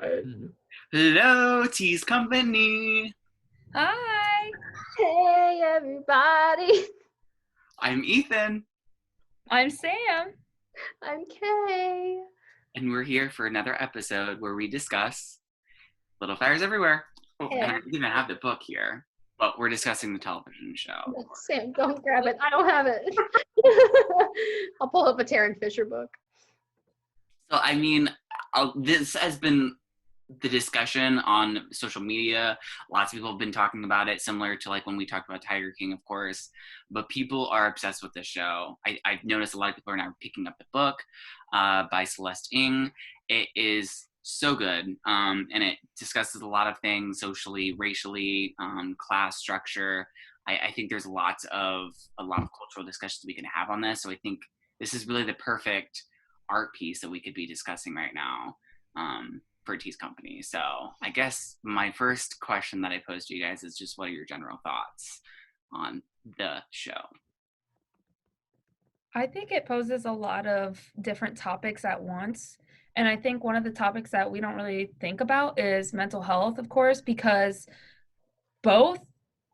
One. Hello, Tease Company. Hi, Hey everybody, I'm Ethan, I'm Sam. I'm Kay. and we're here for another episode where we discuss Little Fires Everywhere. Oh, and I Hey, don't even have the book here, but we're discussing the television show. Sam, don't grab it. I don't have it. I'll pull up a Taryn Fisher book. So, this has been the discussion on social media. Lots of people have been talking about it, similar to like when we talked about Tiger King, of course. But people are obsessed with this show. I've noticed a lot of people are now picking up the book by Celeste Ng. It is so good, and it discusses a lot of things socially, racially, class structure. I think there's a lot of cultural discussions we can have on this. So I think this is really the perfect art piece that we could be discussing right now. For Tease Company. So I guess my first question that I pose to you guys is just what are your general thoughts on the show? I think it poses a lot of different topics at once. And I think one of the topics that we don't really think about is mental health, of course, because both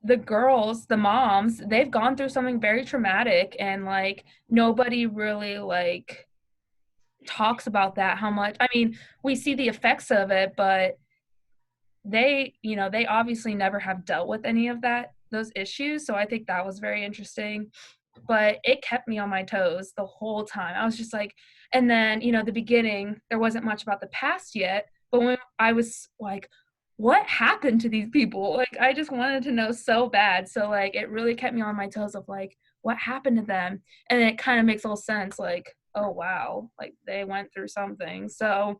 the girls, the moms, they've gone through something very traumatic and like nobody really like talks about that how much. I mean, we see the effects of it, but they obviously never have dealt with any of those issues. So I think that was very interesting. But it kept me on my toes the whole time. I was just like, and then, the beginning, there wasn't much about the past yet. But when I was like, what happened to these people? Like, I just wanted to know so bad. So, like, it really kept me on my toes of like, what happened to them? And it kind of makes all sense. Like, oh, wow, like they went through something. So,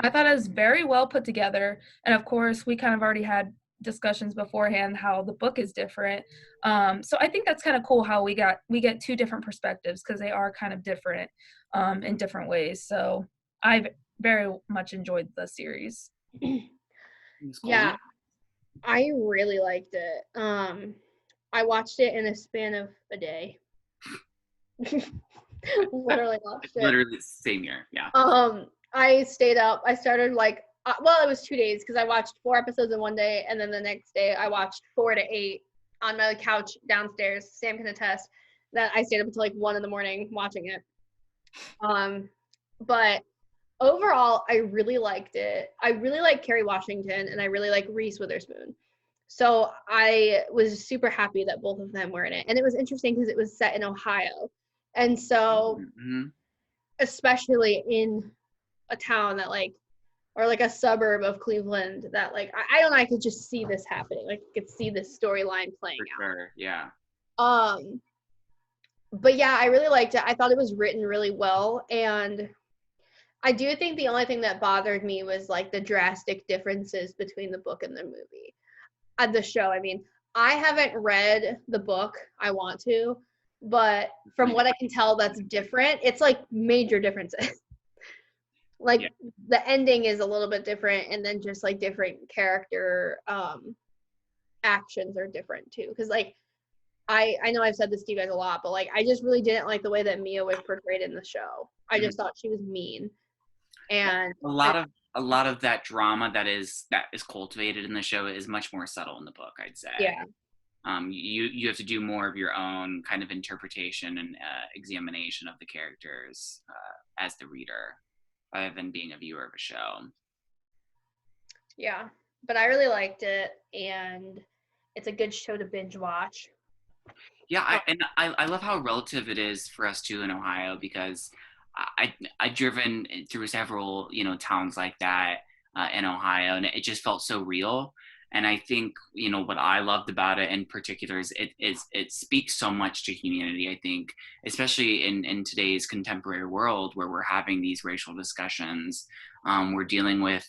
I thought it was very well put together. And of course, we kind of already had discussions beforehand how the book is different. So I think that's kind of cool how we get two different perspectives because they are kind of different in different ways. So I've very much enjoyed the series. Yeah, I really liked it. I watched it in a span of a day. Literally watched it. Literally same year, yeah. I stayed up. I started like well, it was 2 days because I watched 4 episodes in one day, and then the next day I watched 4 to 8 on my couch downstairs. Sam can attest that I stayed up until like 1 in the morning watching it. But overall, I really liked it. I really like Kerry Washington, and I really like Reese Witherspoon. So I was super happy that both of them were in it, and it was interesting because it was set in Ohio, and so Mm-hmm. especially in a town that like or like a suburb of Cleveland that like I don't know, I could just see this happening. Like I could see this storyline playing For sure, yeah. out. But yeah, I really liked it. I thought it was written really well, and I do think the only thing that bothered me was like the drastic differences between the book and the movie. The show, I mean, I haven't read the book. I want to, but from what I can tell that's different. It's like major differences. Like Yeah. the ending is a little bit different, and then just like different character actions are different too, because like I know I've said this to you guys a lot, but like I just really didn't like the way that Mia was portrayed in the show. I just thought she was mean, and A lot of that drama that is cultivated in the show is much more subtle in the book, I'd say. yeah. You have to do more of your own kind of interpretation and examination of the characters as the reader, rather than being a viewer of a show. Yeah, but I really liked it, and it's a good show to binge watch. Yeah, I love how relative it is for us too in Ohio, because I've driven through several towns like that in Ohio, and it just felt so real. And I think what I loved about it in particular is it speaks so much to humanity. I think, especially in today's contemporary world where we're having these racial discussions, we're dealing with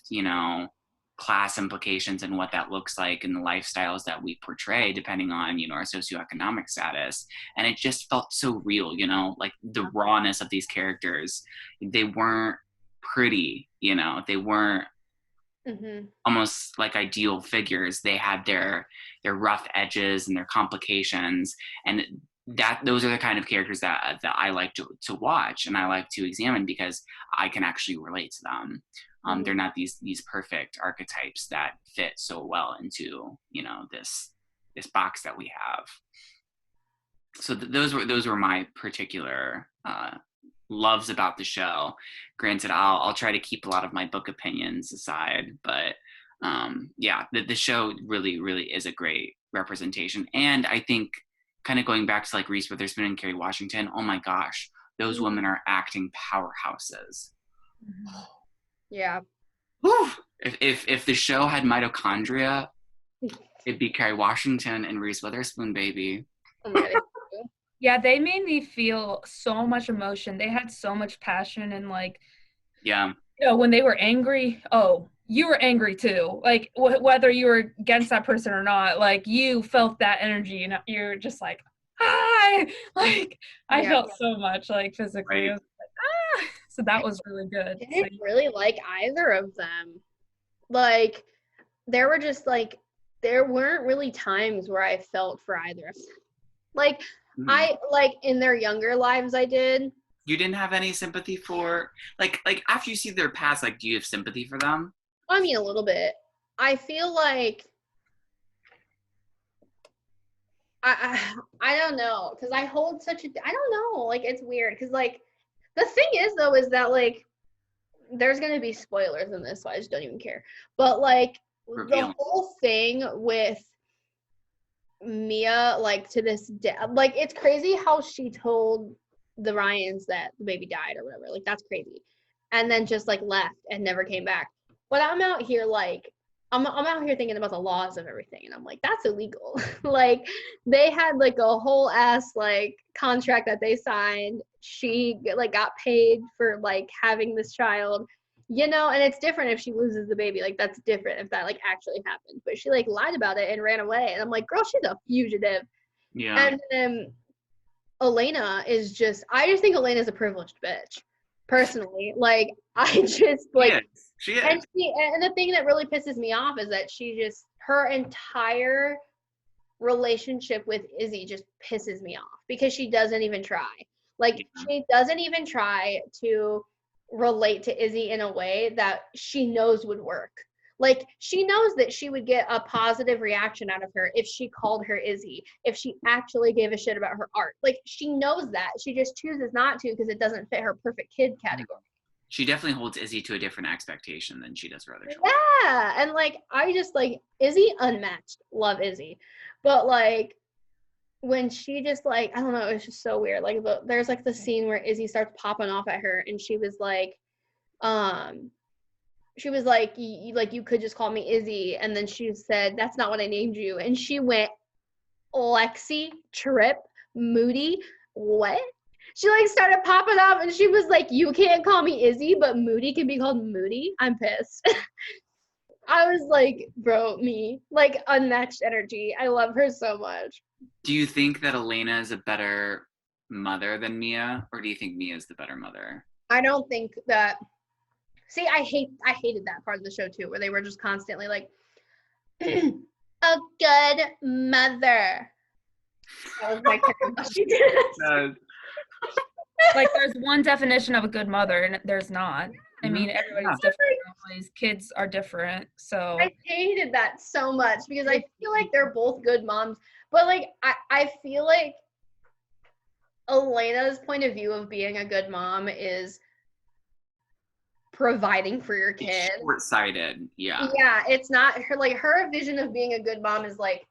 class implications and what that looks like and the lifestyles that we portray depending on our socioeconomic status. And it just felt so real, like the rawness of these characters. They weren't pretty, they weren't almost like ideal figures. They had their rough edges and their complications, and those are the kind of characters that I like to watch and I like to examine because I can actually relate to them. They're not these perfect archetypes that fit so well into, you know, this box that we have. So those were my particular loves about the show. Granted, I'll try to keep a lot of my book opinions aside, but yeah, the show really is a great representation. And I think, kind of going back to like Reese Witherspoon and Kerry Washington, oh my gosh, those women are acting powerhouses. Yeah. Whew. If the show had mitochondria, it'd be Kerry Washington and Reese Witherspoon, baby. Yeah, they made me feel so much emotion. They had so much passion, and like, yeah, you know, when they were angry, oh, you were angry too. Like whether you were against that person or not, like you felt that energy, and you're just like, hi. Like I felt so much like physically. Right. I was like, ah. So that was really good. I didn't really like either of them. Like there were just like there weren't really times where I felt for either of them. Like I like in their younger lives I did. You didn't have any sympathy for like after you see their past, like do you have sympathy for them? I mean a little bit. I feel like I don't know, because I hold such a I don't know, like it's weird because like the thing is though is that like there's gonna be spoilers in this, so I just don't even care. But like the whole thing with Mia, like to this day, like it's crazy how she told the Ryans that the baby died or whatever. Like that's crazy, and then just like left and never came back. But I'm out here like I'm out here thinking about the laws of everything, and I'm like that's illegal. Like they had like a whole ass like contract that they signed. She like got paid for like having this child. You know, and it's different if she loses the baby. Like, that's different if that, like, actually happened. But she, like, lied about it and ran away. And I'm like, girl, she's a fugitive. Yeah. And then Elena is just, I just think Elena's a privileged bitch, personally. Like, I just, like. She is. And the thing that really pisses me off is that her entire relationship with Izzy just pisses me off. Because she doesn't even try. Like, she doesn't even try to relate to Izzy in a way that she knows would work. Like she knows that she would get a positive reaction out of her if she called her Izzy, if she actually gave a shit about her art. Like she knows that. She just chooses not to because it doesn't fit her perfect kid category. She definitely holds Izzy to a different expectation than she does for other children. Yeah, and like I just like Izzy unmatched. Love Izzy. But like when she just like, I don't know, it was just so weird. Like there's like the scene where Izzy starts popping off at her and she was like, you could just call me Izzy. And then she said, that's not what I named you. And she went, Lexi, Trip, Moody, what? She like started popping off and she was like, you can't call me Izzy, but Moody can be called Moody. I'm pissed. I was like, bro, me. Like unmatched energy. I love her so much. Do you think that Elena is a better mother than Mia, or do you think Mia is the better mother? I don't think that. See, I hated that part of the show too, where they were just constantly like, a good mother. That was like, like there's one definition of a good mother, and there's not. I mean, everybody's different. Everybody's kids are different. So I hated that so much because I feel like they're both good moms. But like I feel like Elena's point of view of being a good mom is providing for your kid. It's short-sighted, yeah. Yeah, it's not her vision of being a good mom is like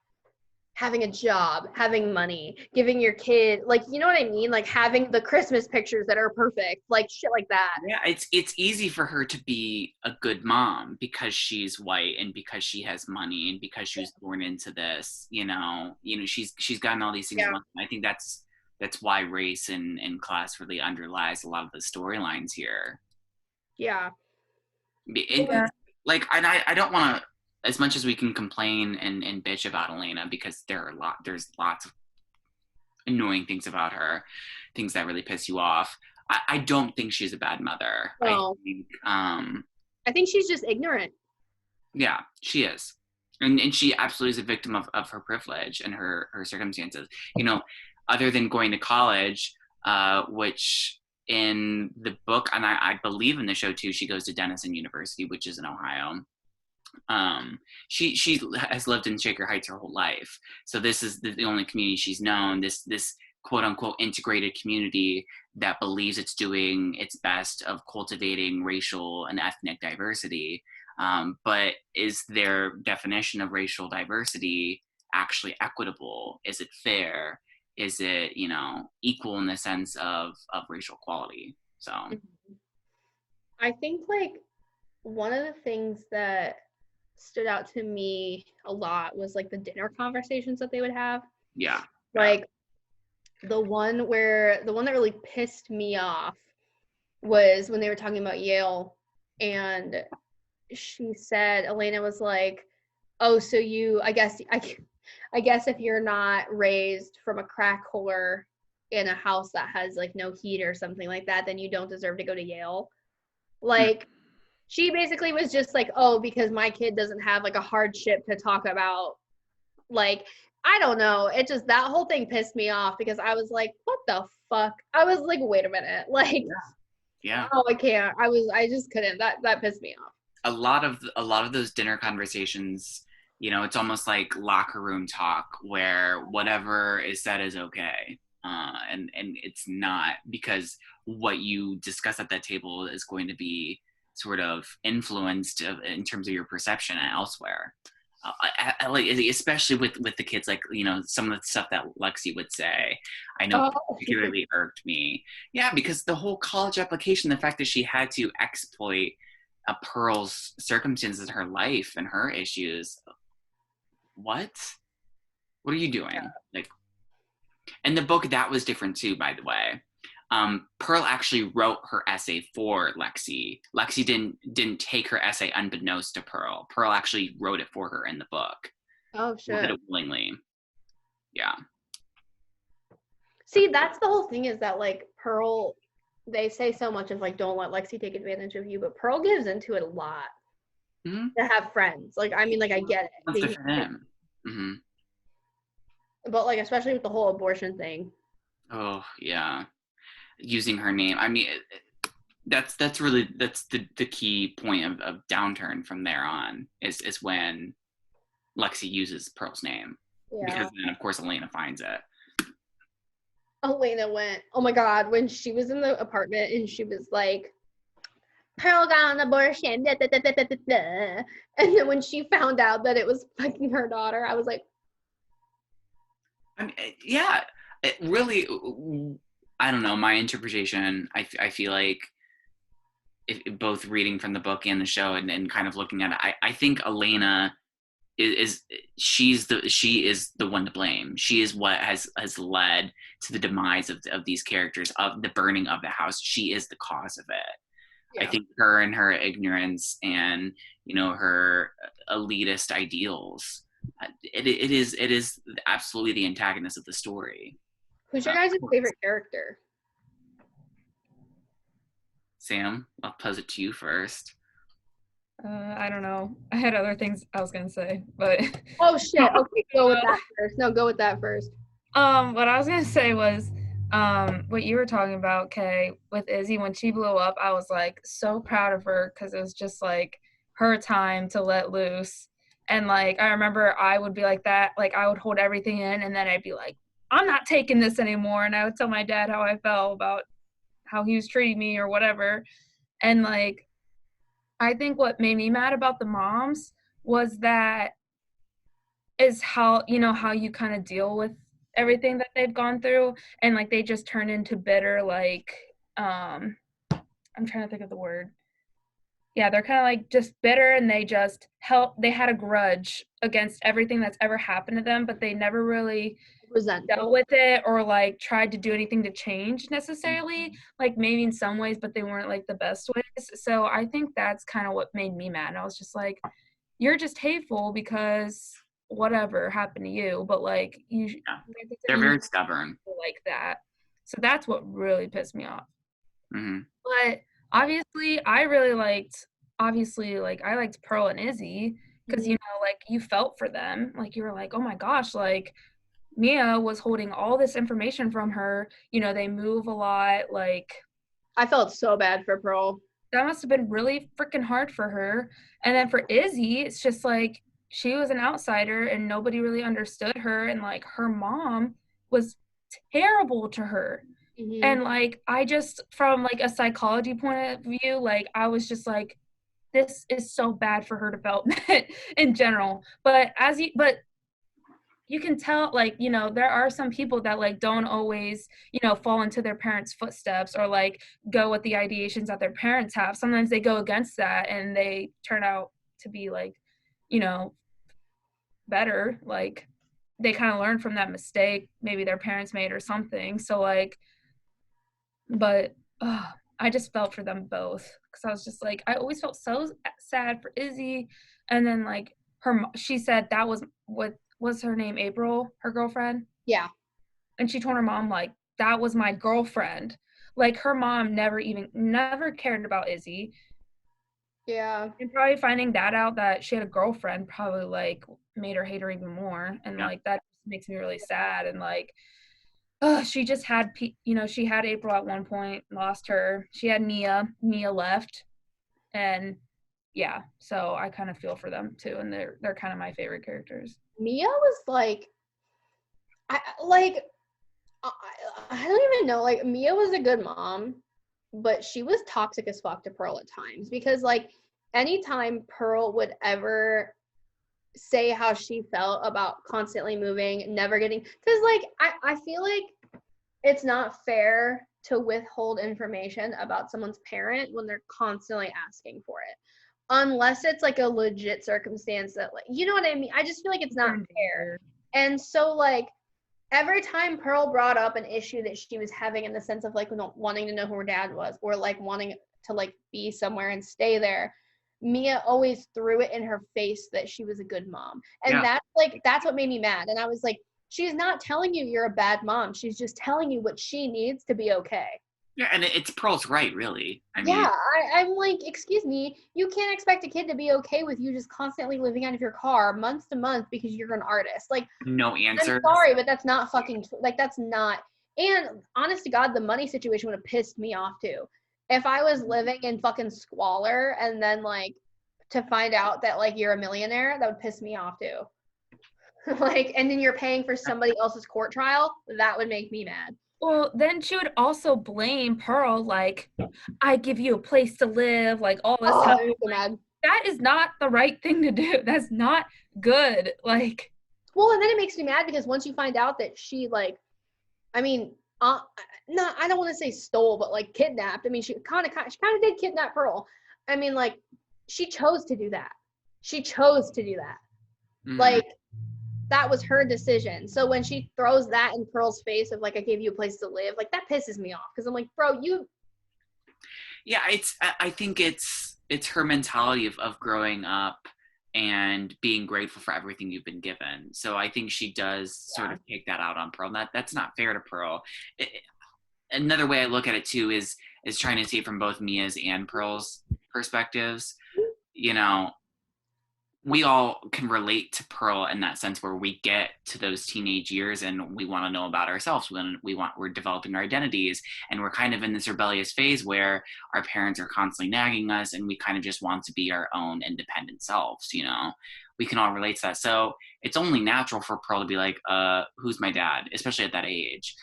having a job, having money, giving your kid, like, you know what I mean? Like having the Christmas pictures that are perfect, like shit like that. Yeah, it's easy for her to be a good mom because she's white and because she has money and because she was born into this, you know, she's gotten all these things. Yeah. I think that's why race and class really underlies a lot of the storylines here. Yeah. Like, and I don't want to, as much as we can complain and bitch about Elena, because there's lots of annoying things about her, things that really piss you off. I don't think she's a bad mother. No. I think she's just ignorant. Yeah, she is. And she absolutely is a victim of her privilege and her circumstances. You know, other than going to college, which in the book, and I believe in the show too, she goes to Denison University, which is in Ohio. She has lived in Shaker Heights her whole life, so this is the only community she's known. This quote unquote integrated community that believes it's doing its best of cultivating racial and ethnic diversity. But is their definition of racial diversity actually equitable? Is it fair? Is it, equal in the sense of racial equality? So I think like one of the things that stood out to me a lot was like the dinner conversations that they would have. Yeah. Like the one that really pissed me off was when they were talking about Yale, and she said, Elena was like, oh, so I guess if you're not raised from a crack whore in a house that has like no heat or something like that, then you don't deserve to go to Yale. Like, she basically was just like, oh, because my kid doesn't have like a hardship to talk about. Like, I don't know. It just, that whole thing pissed me off because I was like, what the fuck? I was like, wait a minute. Like, yeah. Oh, I can't. I just couldn't. That pissed me off. A lot of those dinner conversations, it's almost like locker room talk where whatever is said is okay. And it's not, because what you discuss at that table is going to be sort of influenced in terms of your perception elsewhere. I like, especially with the kids, like, some of the stuff that Lexi would say, I know particularly irked me. Yeah, because the whole college application, the fact that she had to exploit Pearl's circumstances in her life and her issues. What are you doing? Yeah. Like, in the book, that was different too, by the way. Pearl actually wrote her essay for Lexi. Lexi didn't take her essay unbeknownst to Pearl. Pearl actually wrote it for her in the book. Oh, shit. Did it willingly. Yeah. See, that's the whole thing, is that like Pearl, they say so much of like, don't let Lexi take advantage of you, but Pearl gives into it a lot to have friends. Like, I mean, like, I get it. That's good for him. Mm-hmm. But like, especially with the whole abortion thing. Oh, yeah. Using her name. I mean, that's the key point of downturn from there on is when Lexi uses Pearl's name. Yeah. Because then, of course, Elena finds it. Elena went, oh my God, when she was in the apartment and she was like, Pearl got an abortion, da, da, da, da, da, da. And then when she found out that it was fucking her daughter, I was like, I mean, yeah, it really, I don't know, my interpretation, I feel like, both reading from the book and the show and kind of looking at it, I think Elena she is the one to blame. She is what has led to the demise of these characters, of the burning of the house. She is the cause of it. Yeah. I think her and her ignorance and her elitist ideals, it is absolutely the antagonist of the story. Who's your guys' favorite character? Sam, I'll pose it to you first. I don't know. I had other things I was gonna say, but oh shit. Okay, go with that first. No, go with that first. What I was gonna say was, what you were talking about, Kay, with Izzy when she blew up. I was like so proud of her because it was just like her time to let loose. And like I remember I would be like that, like I would hold everything in, and then I'd be like, I'm not taking this anymore, and I would tell my dad how I felt about how he was treating me or whatever, and like. I think what made me mad about the moms was that is how you kind of deal with everything that they've gone through, and like they just turn into bitter, like I'm trying to think of the word. Yeah, they're kind of like just bitter, and they had a grudge against everything that's ever happened to them, but they never really dealt with it or like tried to do anything to change necessarily, like maybe in some ways, but they weren't like the best ways. So I think that's kind of what made me mad. And I was just like, you're just hateful because whatever happened to you, but like they're very stubborn like that. So that's what really pissed me off. Mm-hmm. But obviously I liked Pearl and Izzy because like you felt for them, like you were like, oh my gosh, like Mia was holding all this information from her. They move a lot, like I felt so bad for Pearl. That must have been really freaking hard for her. And then for Izzy, it's just like she was an outsider and nobody really understood her. And like her mom was terrible to her. Mm-hmm. And like I just, from like a psychology point of view, like I was just like, this is so bad for her development in general. But you can tell, like, you know, there are some people that like don't always, you know, fall into their parents' footsteps or like go with the ideations that their parents have. Sometimes they go against that and they turn out to be like, you know, better. Like they kind of learn from that mistake maybe their parents made or something. So like, but I just felt for them both because I was just like, I always felt so sad for Izzy. And then like she said that was what was her name, April, her girlfriend. Yeah. And she told her mom like, that was my girlfriend. Like her mom never cared about Izzy. Yeah. And probably finding that out that she had a girlfriend probably like made her hate her even more. And Yeah. like that just makes me really sad. And like, she just had, you know, she had April at one point, lost her. She had Mia. Mia left, and yeah, so I kind of feel for them too, and they're kind of my favorite characters. Mia was like, I don't even know. Like Mia was a good mom, but she was toxic as fuck to Pearl at times because like anytime Pearl would ever say how she felt about constantly moving, never getting, because like I feel like it's not fair to withhold information about someone's parent when they're constantly asking for it. Unless it's like a legit circumstance that like, you know what I mean? I just feel like it's not fair. And so like every time Pearl brought up an issue that she was having in the sense of like wanting to know who her dad was or like wanting to like be somewhere and stay there, Mia always threw it in her face that she was a good mom. And that's what made me mad. And I was like, she's not telling you you're a bad mom. She's just telling you what she needs to be okay. Yeah, and it's Pearl's right, really. I Yeah, mean, I'm like, excuse me, you can't expect a kid to be okay with you just constantly living out of your car month to month because you're an artist. Like, no answer. I'm sorry, but that's not fucking like that's not. And honest to God, the money situation would have pissed me off too. If I was living in fucking squalor and then like to find out that like you're a millionaire, that would piss me off too. Like, and then you're paying for somebody else's court trial, that would make me mad. Well, then she would also blame Pearl, like, I give you a place to live, like all this stuff. I'm so mad. That is not the right thing to do. That's not good. Like, well, and then it makes me mad because once you find out that she like, I mean, no, I don't want to say stole, but like kidnapped. I mean, she kind of did kidnap Pearl. I mean, like, she chose to do that. She chose to do that. Mm-hmm. Like, that was her decision. So when she throws that in Pearl's face of like, I gave you a place to live, like that pisses me off because I'm like, bro, you. Yeah, I think it's her mentality of growing up and being grateful for everything you've been given. So I think she does sort of take that out on Pearl. That's not fair to Pearl. Another way I look at it too is trying to see it from both Mia's and Pearl's perspectives. You know, we all can relate to Pearl in that sense where we get to those teenage years and we want to know about ourselves when we're developing our identities, and we're kind of in this rebellious phase where our parents are constantly nagging us and we kind of just want to be our own independent selves. You know, we can all relate to that. So it's only natural for Pearl to be like, who's my dad, especially at that age?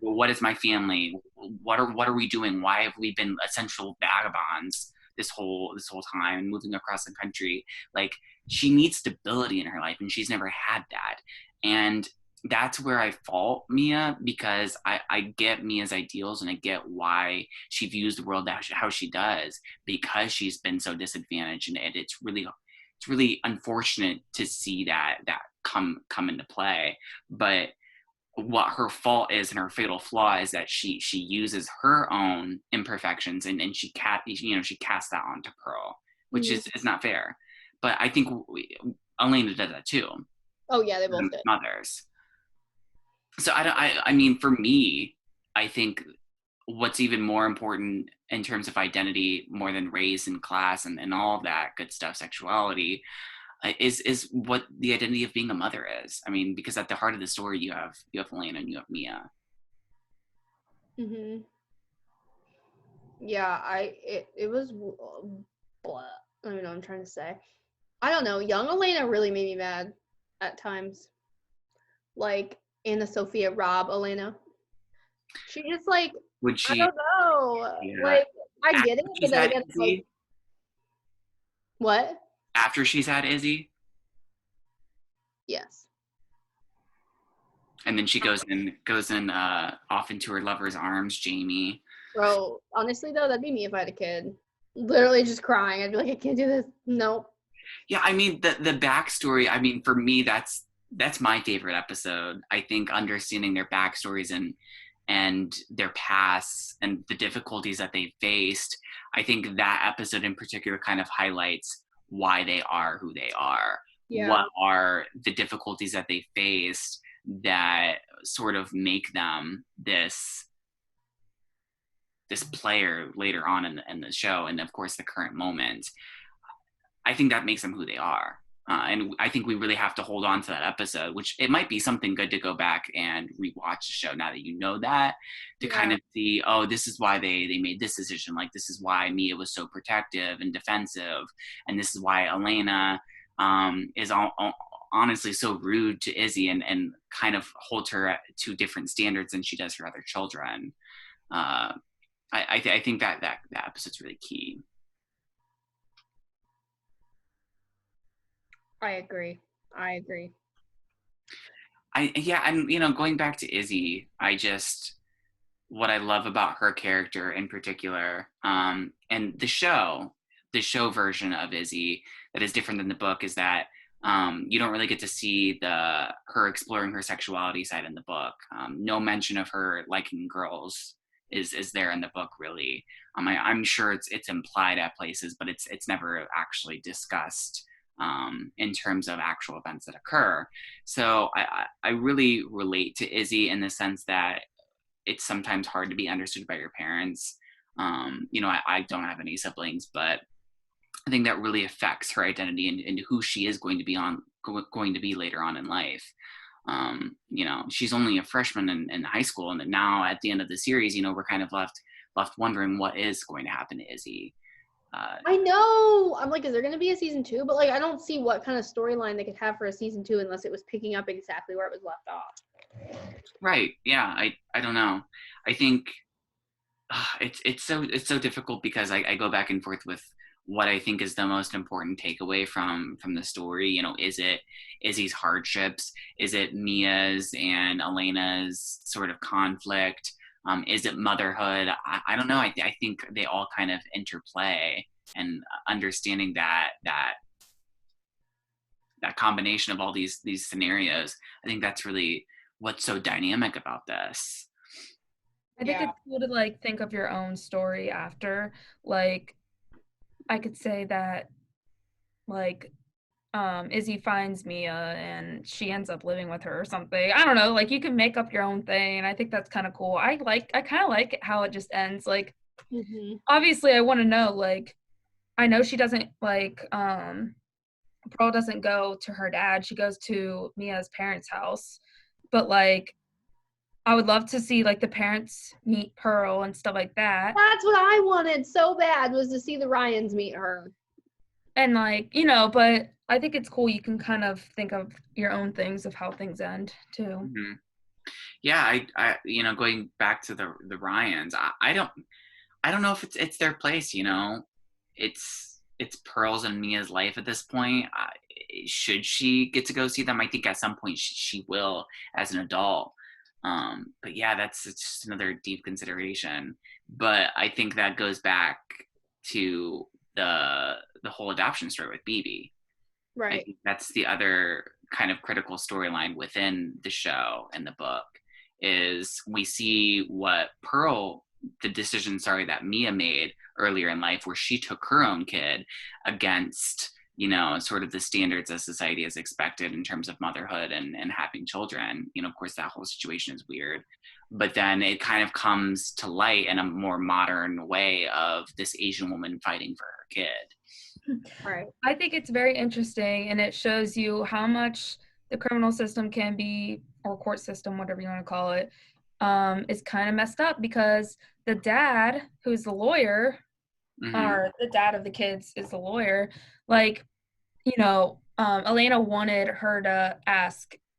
What is my family? What are we doing? Why have we been essential vagabonds this whole time, moving across the country? Like, she needs stability in her life and she's never had that. And that's where I fault Mia, because I get Mia's ideals and I get why she views the world how she does, because she's been so disadvantaged, and it's really unfortunate to see that come into play. But what her fault is and her fatal flaw is that she uses her own imperfections and she casts that onto Pearl, which is not fair. But I think Elena does that too. Oh yeah, they both did. Mothers. So I mean, for me, I think what's even more important in terms of identity, more than race and class and all of that good stuff, sexuality, is what the identity of being a mother is. I mean, because at the heart of the story, you have Elena and you have Mia. Mm-hmm. Yeah, it was blah. I don't know what I'm trying to say. I don't know. Young Elena really made me mad at times. Like Anna Sophia Robb Elena. She just like, Would I she? don't know. Yeah. Like I get it, After but she's then had again, it's like Izzy. what? After she's had Izzy, Yes. and then she goes in off into her lover's arms, Jamie. Bro, honestly though, that'd be me if I had a kid. Literally just crying. I'd be like, I can't do this. Nope. Yeah, I mean the backstory. I mean, for me, that's my favorite episode. I think understanding their backstories and their pasts and the difficulties that they faced. I think that episode in particular kind of highlights why they are who they are. Yeah. What are the difficulties that they faced that sort of make them this player later on in the show, and of course the current moment. I think that makes them who they are. And I think we really have to hold on to that episode, which it might be something good to go back and rewatch the show now that you know that, to kind of see, oh, this is why they made this decision. Like, this is why Mia was so protective and defensive. And this is why Elena is honestly so rude to Izzy and kind of holds her to different standards than she does for other children. I think that episode's really key. I agree. And going back to Izzy, what I love about her character in particular, and the show version of Izzy that is different than the book is that you don't really get to see her exploring her sexuality side in the book. No mention of her liking girls is there in the book, really. I'm sure it's implied at places, but it's never actually discussed in terms of actual events that occur. So I really relate to Izzy in the sense that it's sometimes hard to be understood by your parents. I don't have any siblings, but I think that really affects her identity and who she is going to be later on in life. She's only a freshman in high school, and now at the end of the series, we're kind of left wondering what is going to happen to Izzy. I know. I'm like, is there going to be a season 2? But like, I don't see what kind of storyline they could have for a season 2 unless it was picking up exactly where it was left off. Right. Yeah. I don't know. I think it's so difficult because I go back and forth with what I think is the most important takeaway from the story. Is it Izzy's hardships? Is it Mia's and Elena's sort of conflict? Is it motherhood? I don't know. I think they all kind of interplay, and understanding that combination of all these scenarios, I think that's really what's so dynamic about this. I think it's cool to like think of your own story after. Like, I could say that like Izzy finds Mia and she ends up living with her or something. I don't know, like you can make up your own thing, and I think that's kind of cool. I kind of like it how it just ends. Like, obviously I want to know, like, I know she doesn't like Pearl doesn't go to her dad, she goes to Mia's parents' house, but like I would love to see like the parents meet Pearl and stuff like that. That's what I wanted so bad, was to see the Ryans meet her. And like, but I think it's cool. You can kind of think of your own things of how things end too. Mm-hmm. Yeah, I going back to the Ryans, I don't know if it's their place. It's Pearl's and Mia's life at this point. Should she get to go see them? I think at some point she will as an adult. But yeah, it's just another deep consideration. But I think that goes back to the whole adoption story with BB. Right. I think that's the other kind of critical storyline within the show and the book, is we see what the decision that Mia made earlier in life, where she took her own kid against sort of the standards that society has expected in terms of motherhood and having children. Of course that whole situation is weird, but then it kind of comes to light in a more modern way of this Asian woman fighting for her kid. Right. I think it's very interesting, and it shows you how much the criminal system can be, or court system, whatever you want to call it, is kind of messed up because the dad, who's the lawyer, or the dad of the kids is the lawyer, like, you know, Elena wanted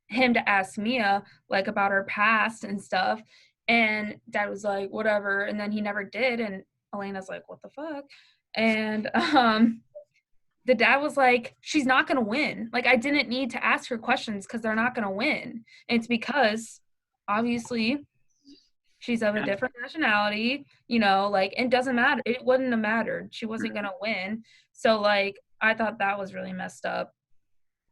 him to ask Mia like about her past and stuff, and dad was like whatever, and then he never did, and Elena's like what the fuck, and the dad was like, she's not going to win. Like, I didn't need to ask her questions because they're not going to win. And it's because obviously she's of a different nationality, you know, like, it doesn't matter. It wouldn't have mattered. She wasn't going to win. So, like, I thought that was really messed up.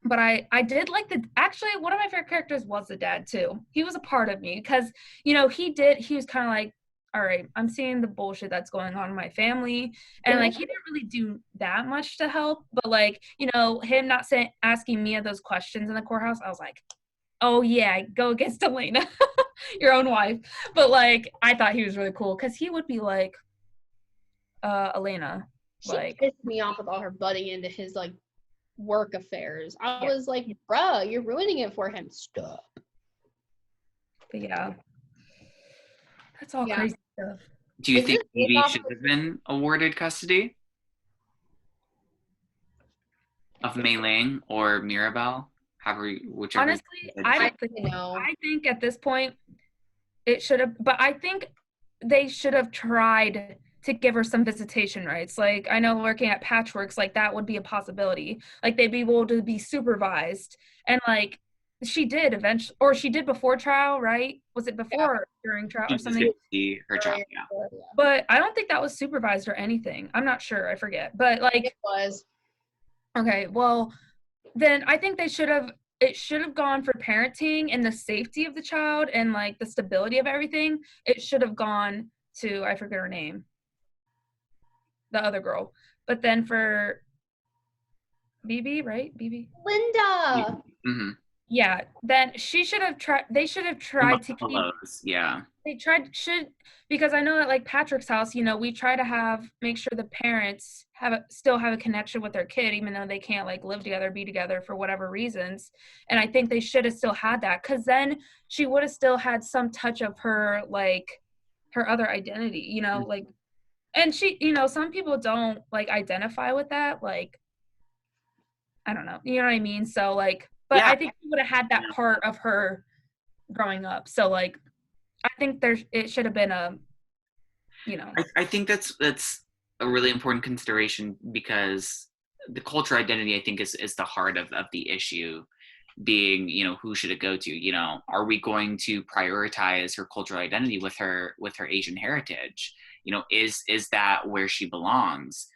But I did like actually, one of my favorite characters was the dad, too. He was a part of me because, you know, he was kind of like, all right, I'm seeing the bullshit that's going on in my family. And like, he didn't really do that much to help, but like, you know, him not asking Mia those questions in the courthouse, I was like, oh yeah, go against Elena, your own wife. But like, I thought he was really cool because he would be like, Elena, she like, pissed me off with all her butting into his like work affairs. I was like, bruh, you're ruining it for him. Stop. But yeah, that's all crazy stuff. Do you think Phoebe should have been awarded custody of Mei Ling or Mirabel? Whichever. Honestly, I don't think. I think at this point it should have, but I think they should have tried to give her some visitation rights. Like, I know working at Patchworks, like that would be a possibility. Like, they'd be able to be supervised, and like she did eventually, or she did before trial, right? Was it before or during trial or something? See her trial, yeah. But I don't think that was supervised or anything. I'm not sure. I forget. But like, it was. Okay, well, then I think it should have gone for parenting and the safety of the child and like the stability of everything. It should have gone to, I forget her name, the other girl. But then for BB, right? BB? Linda. Mm-hmm. Yeah, then they should have tried to keep, yeah. They because I know at like Patrick's house, you know, we try to make sure the parents still have a connection with their kid, even though they can't like live together, be together for whatever reasons. And I think they should have still had that, because then she would have still had some touch of her, like her other identity, you know, like, and she, you know, some people don't like identify with that. Like, I don't know, you know what I mean? So like, but yeah. I think she would have had that part of her growing up. So like, I think it should have been a, you know. I think that's a really important consideration, because the cultural identity, I think, is the heart of the issue, being, you know, who should it go to? You know, are we going to prioritize her cultural identity with her Asian heritage? You know, is that where she belongs?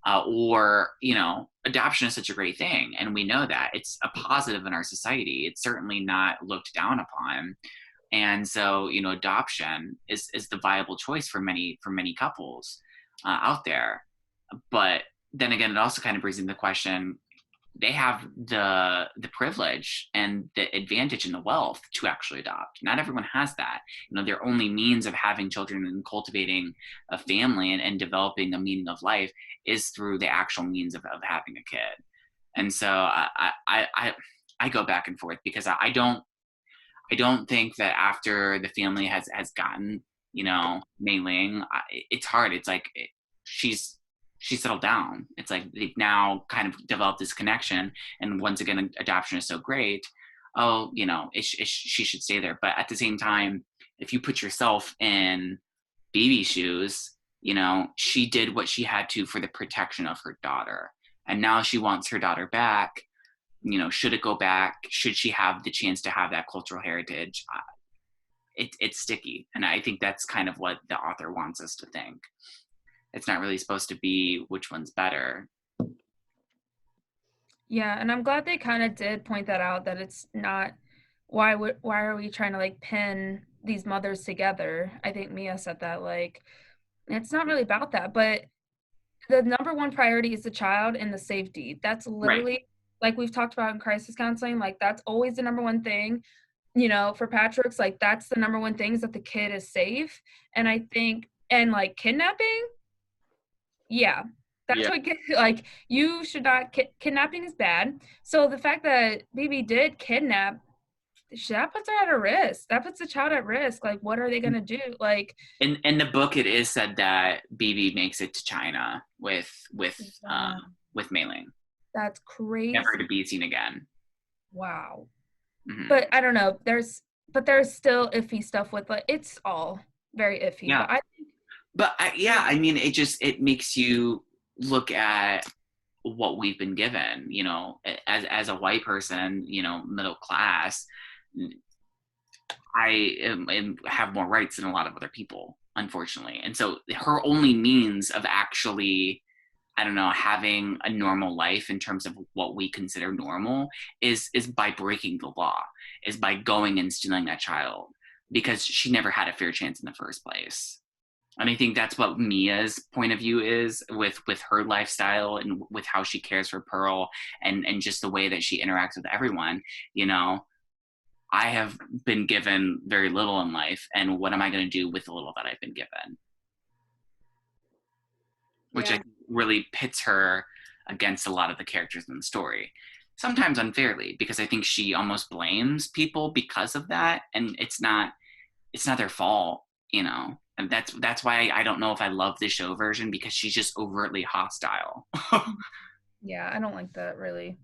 Or, you know, adoption is such a great thing, and we know that it's a positive in our society. It's certainly not looked down upon. And so, you know, adoption is the viable choice for many couples out there. But then again, it also kind of brings in the question, they have the privilege and the advantage and the wealth to actually adopt. Not everyone has that. You know, their only means of having children and cultivating a family and developing a meaning of life is through the actual means of having a kid. And so I go back and forth, because I don't think that after the family has gotten, you know, Mei Ling, it's hard. It's like she's settled down. It's like they've now kind of developed this connection, and once again, adoption is so great. Oh, you know, she should stay there. But at the same time, if you put yourself in BB's shoes, you know, she did what she had to for the protection of her daughter, and now she wants her daughter back. You know, should it go back? Should she have the chance to have that cultural heritage? It's sticky. And I think that's kind of what the author wants us to think. It's not really supposed to be which one's better. Yeah, and I'm glad they kind of did point that out, that it's not, why are we trying to like pin these mothers together? I think Mia said that, like, it's not really about that, but the number one priority is the child and the safety. That's literally right. Like we've talked about in crisis counseling, like that's always the number one thing, you know, for Patrick's, like that's the number one thing, is that the kid is safe. And I think, and like kidnapping, yeah, that's what, like, you should not, kidnapping is bad. So the fact that BB did kidnap that puts her at a risk. That puts the child at risk. Like, what are they gonna do? Like, In the book, it is said that BB makes it to China with Mei Ling, that's crazy. never to be seen again. Wow. Mm-hmm. But I don't know. There's still iffy stuff with, like, it's all very iffy. Yeah. I mean, it makes you look at what we've been given, you know, as a white person, you know, middle class. I have more rights than a lot of other people, unfortunately. And so her only means of actually, I don't know, having a normal life in terms of what we consider normal is by breaking the law, is by going and stealing that child, because she never had a fair chance in the first place. And I think that's what Mia's point of view is with her lifestyle and with how she cares for Pearl and just the way that she interacts with everyone. You know, I have been given very little in life, and what am I going to do with the little that I've been given? Which I think really pits her against a lot of the characters in the story. Sometimes unfairly, because I think she almost blames people because of that, and it's not their fault, you know. And that's why I don't know if I love the show version, because she's just overtly hostile. Yeah, I don't like that really.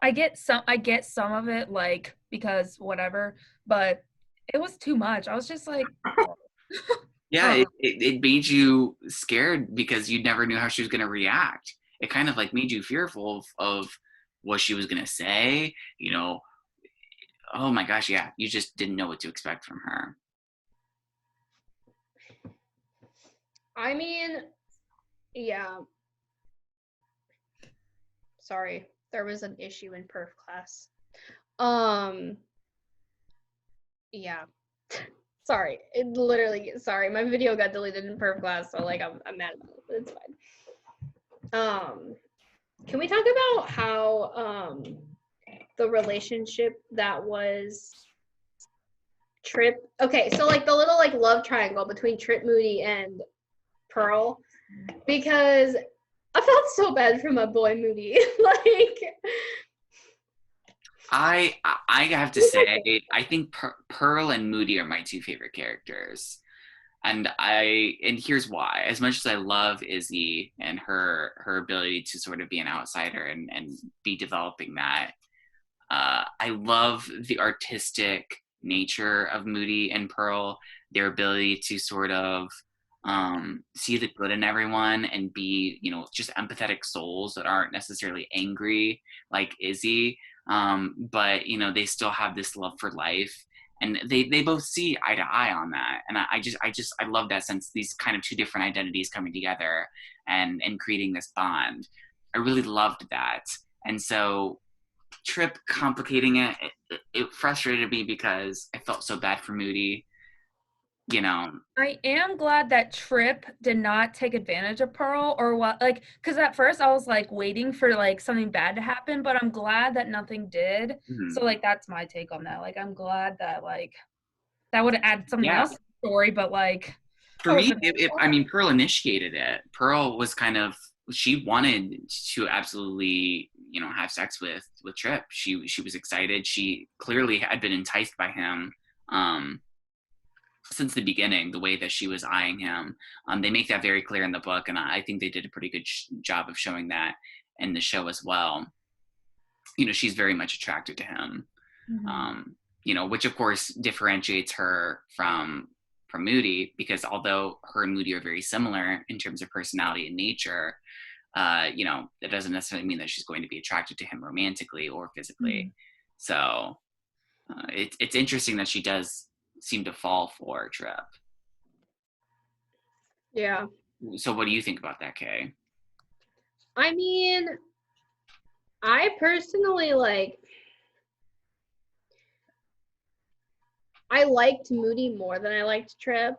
I get some of it, like, because whatever, but it was too much. I was just like, oh. Yeah, it made you scared because you never knew how she was going to react. It kind of like made you fearful of what she was going to say, you know. Oh my gosh, yeah, you just didn't know what to expect from her. I mean, yeah. Sorry, there was an issue in perf class. Yeah. Sorry, my video got deleted in perf class, so like I'm mad about it, but it's fine. Can we talk about how the relationship that was Trip? Okay, so like the little like love triangle between Trip, Moody, and Pearl, because I felt so bad for my boy Moody. Like, I have to say, I think Pearl and Moody are my two favorite characters. And here's why. As much as I love Izzy and her ability to sort of be an outsider and be developing that, I love the artistic nature of Moody and Pearl, their ability to sort of see the good in everyone and be, you know, just empathetic souls that aren't necessarily angry like Izzy, but you know, they still have this love for life, and they both see eye to eye on that. And I love that sense, these kind of two different identities coming together and creating this bond. I really loved that. And so Trip complicating it frustrated me because I felt so bad for Moody. You know, I am glad that Trip did not take advantage of Pearl, or what, like, because at first I was like waiting for like something bad to happen, but I'm glad that nothing did. mm-hmm. So like that's my take on that. Like, I'm glad that like that would add something else to the story, but like for me, I mean, Pearl initiated it. Pearl was kind of, she wanted to absolutely, you know, have sex with Trip. She was excited. She clearly had been enticed by him since the beginning, the way that she was eyeing him. They make that very clear in the book, and I think they did a pretty good job of showing that in the show as well. You know, she's very much attracted to him. Mm-hmm. You know, which of course differentiates her from Moody, because although her and Moody are very similar in terms of personality and nature, you know, that doesn't necessarily mean that she's going to be attracted to him romantically or physically. Mm-hmm. So it's interesting that she does seem to fall for Trip. Yeah. So what do you think about that, Kay? I mean, I personally I liked Moody more than I liked Trip,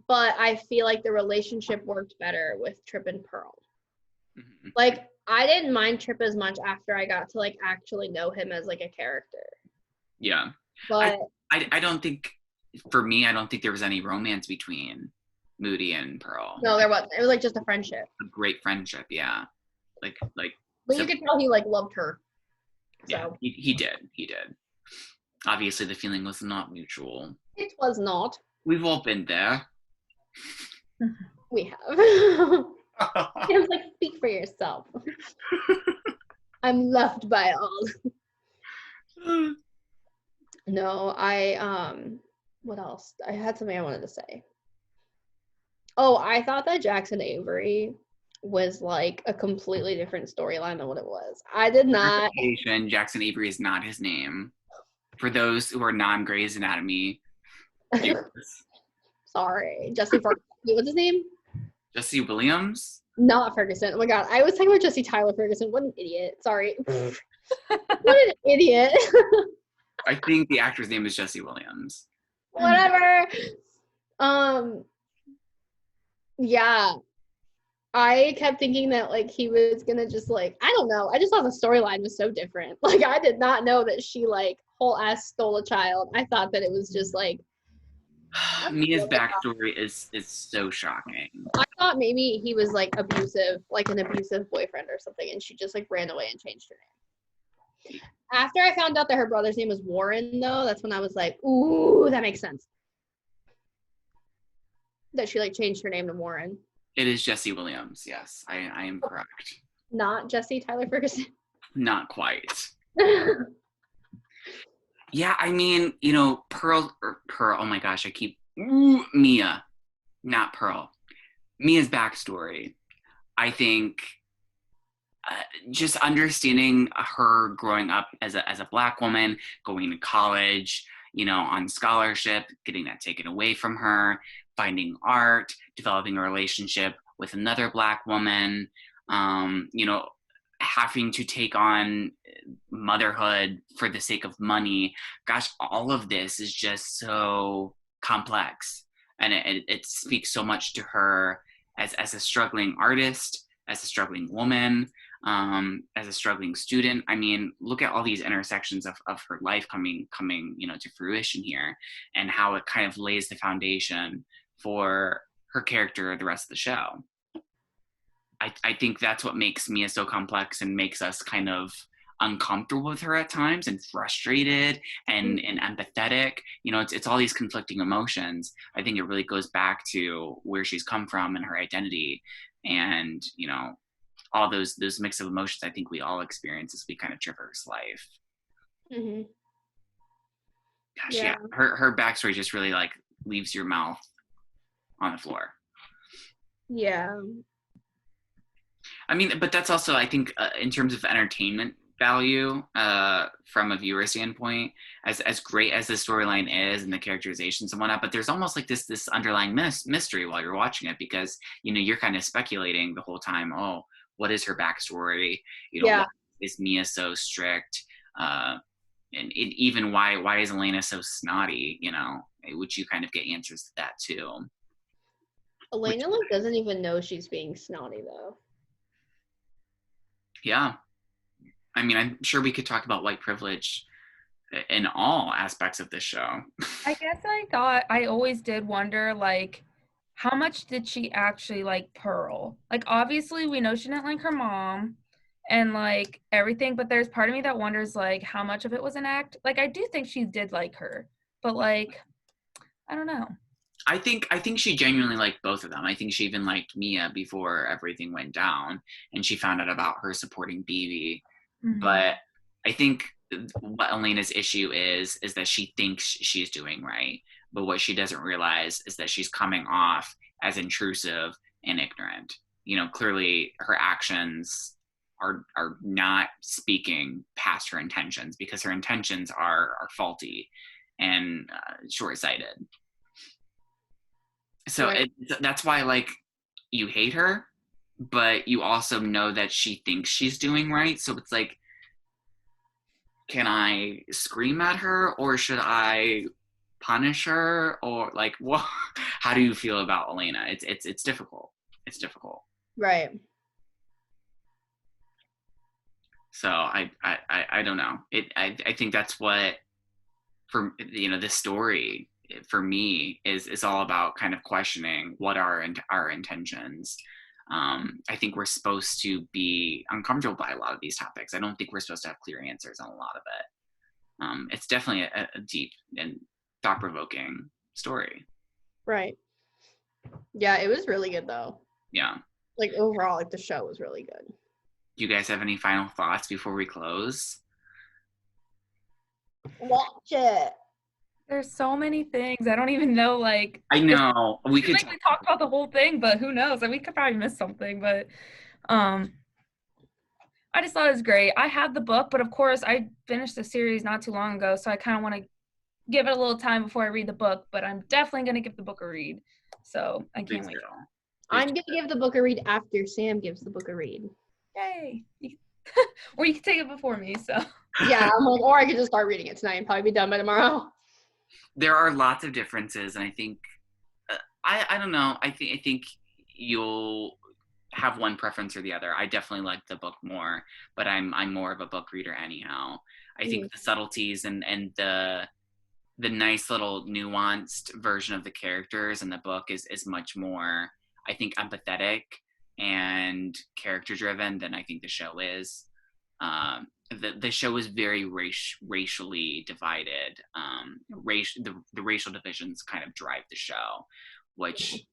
but I feel like the relationship worked better with Trip and Pearl. Mm-hmm. Like, I didn't mind Trip as much after I got to like actually know him as like a character. Yeah. But I don't think, for me, I don't think there was any romance between Moody and Pearl. No, there wasn't. It was like just a friendship. A great friendship, yeah. Like. But you could tell he like loved her. So. Yeah, he did. Obviously, the feeling was not mutual. It was not. We've all been there. We have. I was like, speak for yourself. I'm loved by all. No, what else? I had something I wanted to say. Oh, I thought that Jackson Avery was like a completely different storyline than what it was. I did not. Jackson Avery is not his name. For those who are non-Grey's Anatomy viewers. Sorry. Jesse Ferguson. What's his name? Jesse Williams? Not Ferguson. Oh my god. I was talking about Jesse Tyler Ferguson. What an idiot. Sorry. What an idiot. I think the actor's name is Jesse Williams. Whatever. Yeah. I kept thinking that like he was gonna just like, I don't know. I just thought the storyline was so different. Like I did not know that she like whole ass stole a child. I thought that it was just like Mia's backstory is so shocking. I thought maybe he was like abusive, like an abusive boyfriend or something, and she just like ran away and changed her name. After I found out that her brother's name was Warren, though, that's when I was like, ooh, that makes sense. That she like changed her name to Warren. It is Jesse Williams, yes. I am correct. Not Jesse Tyler Ferguson. Not quite. Yeah, I mean, you know, Pearl, oh my gosh, Mia, not Pearl. Mia's backstory, I think, just understanding her growing up as a Black woman, going to college, you know, on scholarship, getting that taken away from her, finding art, developing a relationship with another Black woman, you know, having to take on motherhood for the sake of money. Gosh, all of this is just so complex. And it speaks so much to her as a struggling artist, as a struggling woman, as a struggling student. I mean, look at all these intersections of her life coming, you know, to fruition here, and how it kind of lays the foundation for her character the rest of the show. I think that's what makes Mia so complex and makes us kind of uncomfortable with her at times and frustrated and empathetic. You know, it's all these conflicting emotions. I think it really goes back to where she's come from and her identity, and, you know, all those mix of emotions I think we all experience as we kind of traverse life. Mm-hmm. Gosh, yeah. Her backstory just really like leaves your mouth on the floor. Yeah. I mean, but that's also, I think, in terms of entertainment value, from a viewer standpoint, as great as the storyline is and the characterizations and whatnot, but there's almost like this underlying mystery while you're watching it, because, you know, you're kind of speculating the whole time. Oh, what is her backstory? You know, why is Mia so strict? And even why is Elena so snotty? You know, which you kind of get answers to that too. Elena like doesn't even know she's being snotty though. Yeah. I mean, I'm sure we could talk about white privilege in all aspects of this show. I guess I always did wonder, like, how much did she actually like Pearl? Like, obviously, we know she didn't like her mom and, like, everything, but there's part of me that wonders, like, how much of it was an act? Like, I do think she did like her, but, like, I don't know. I think she genuinely liked both of them. I think she even liked Mia before everything went down and she found out about her supporting BB. Mm-hmm. But I think what Elena's issue is that she thinks she's doing right. But what she doesn't realize is that she's coming off as intrusive and ignorant. You know, clearly her actions are not speaking past her intentions, because her intentions are faulty and short-sighted. So right. That's why, like, you hate her, but you also know that she thinks she's doing right. So it's like, can I scream at her, or should I punish her, or like, what? How do you feel about Elena? It's difficult. It's difficult. Right. So I don't know. I think that's what, for, you know, this story for me is all about kind of questioning what are our intentions. I think we're supposed to be uncomfortable by a lot of these topics. I don't think we're supposed to have clear answers on a lot of it. It's definitely a deep and thought-provoking story. Right. Yeah, it was really good though. Yeah. Like overall, like the show was really good. Do you guys have any final thoughts before we close? Watch it. There's so many things. I don't even know, like, I know we could. like we talked about the whole thing, but who knows? Like, we could probably miss something, but I just thought it was great. I had the book, but of course I finished the series not too long ago, so I kind of want to give it a little time before I read the book, but I'm definitely going to give the book a read. So I can't wait. I'm going to give the book a read after Sam gives the book a read. Yay. Or you can take it before me, so. Yeah, or I could just start reading it tonight and probably be done by tomorrow. There are lots of differences, and I think I don't know. I think you'll have one preference or the other. I definitely like the book more, but I'm more of a book reader anyhow. I think the subtleties and the nice little nuanced version of the characters in the book is much more, I think, empathetic and character driven than I think the show is. The show is very racially divided. The racial divisions kind of drive the show, which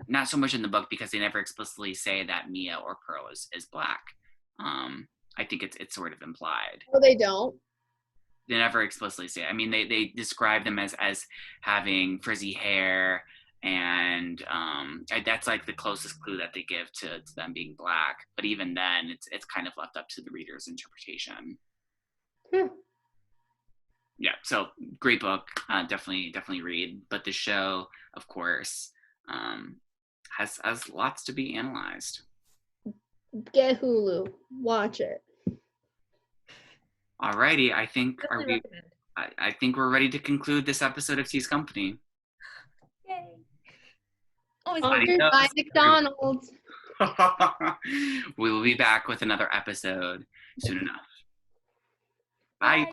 not so much in the book because they never explicitly say that Mia or Pearl is black. I think it's sort of implied. Oh, they don't? They never explicitly say it. I mean, they describe them as having frizzy hair, and that's like the closest clue that they give to them being black. But even then, it's kind of left up to the reader's interpretation. Yeah, so great book. Definitely read. But the show, of course, has lots to be analyzed. Get Hulu. Watch it. Alrighty, I think we're ready to conclude this episode of Tea's Company. Yay! Always by McDonald's. We will be back with another episode soon enough. Bye.